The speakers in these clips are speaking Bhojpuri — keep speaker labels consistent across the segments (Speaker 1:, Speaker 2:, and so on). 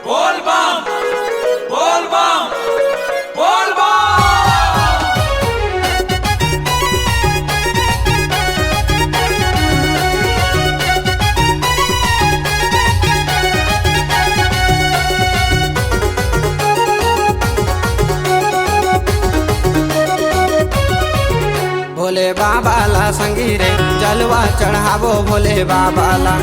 Speaker 1: बोल बम बोल बम बोल बम।
Speaker 2: भोले बाबा ला संगी रे जलवा चढ़ाबो भोले बाबा ला।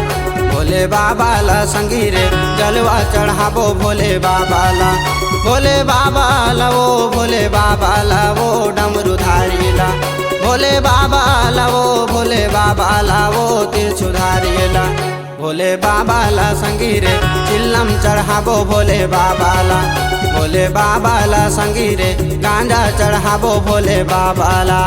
Speaker 2: भोले बाबा ला संगी रे जलवा चढ़ाबो भोले बाबा ला। भोले बाबा ला वो भोले बाबा ला वो डमरूधारी ला। भोले बाबा ला वो भोले बाबा ला वो त्रिशूलधारी ला। भोले बाबा ला संगी रे चिल्लम चढ़ाबो भोले बाबा ला। भोले बाबा ला संगी रे गांजा चढ़ाबो भोले बाबा ला।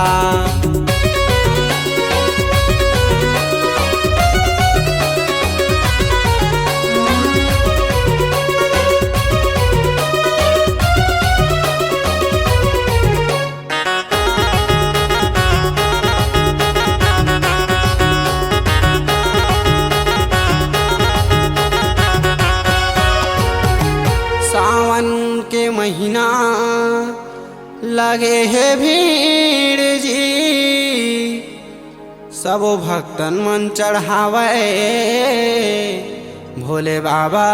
Speaker 2: सावन के महीना लगे है भीड़ जी, सब भक्तन मन चढ़ावे भोले बाबा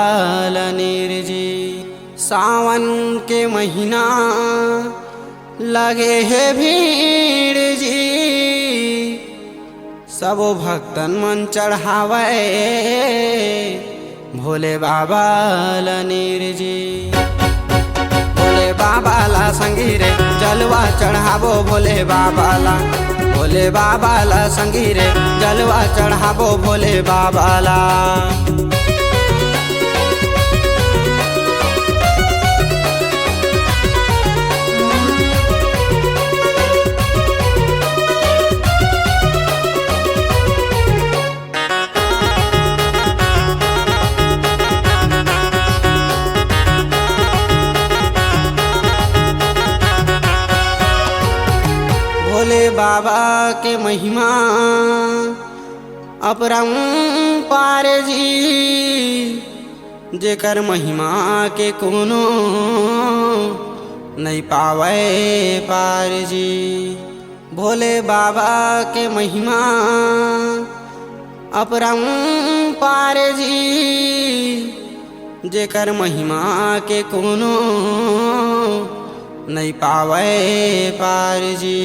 Speaker 2: लनीर जी। सावन के महीना लगे है भीड़ जी, सब भक्तन मन चढ़ावे भोले बाबा लनीर जी। भोले बाबा ला संगी रे जलवा चढ़ाबो भोले बाबा ला। भोले बाबा ला संगी रे जलवा चढ़ाबो भोले बाबा ला। भोले बाबा के महिमा अपरंपार जी, जेकर महिमा के कोनो नहीं पावे पार जी। भोले बाबा के महिमा अपरंपार जी, जेकर महिमा के कोनो नहीं पावे पार जी।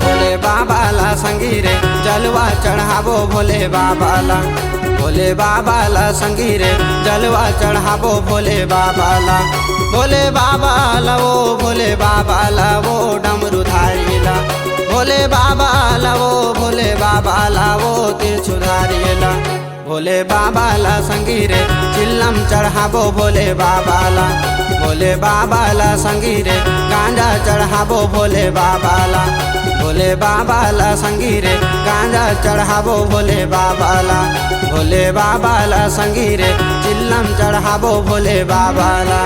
Speaker 2: भोले बाबा ला संगी रे जलवा चढ़ाबो भोले बाबा ला। भोले बाबा ला संगी रे जलवा चढ़ाबो भोले बाबा ला। भोले बाबा ला वो भोले बाबा ला वो डमरूधारी ला। भोले बाबा ला वो भोले बाबा ला वो त्रिशूलधारी ला। भोले बाबा ला संगी रे चिल्लम चढ़ाबो भोले बाबा ला। भोले बाबा ला संगी रे गांजा चढ़ाबो भोले बाबा ला। भोले बाबा ला संगी रे गांजा चढ़ाबो भोले बाबा ला। भोले बाबा ला संगी रे चिल्लम चढ़ाबो भोले बाबा ला।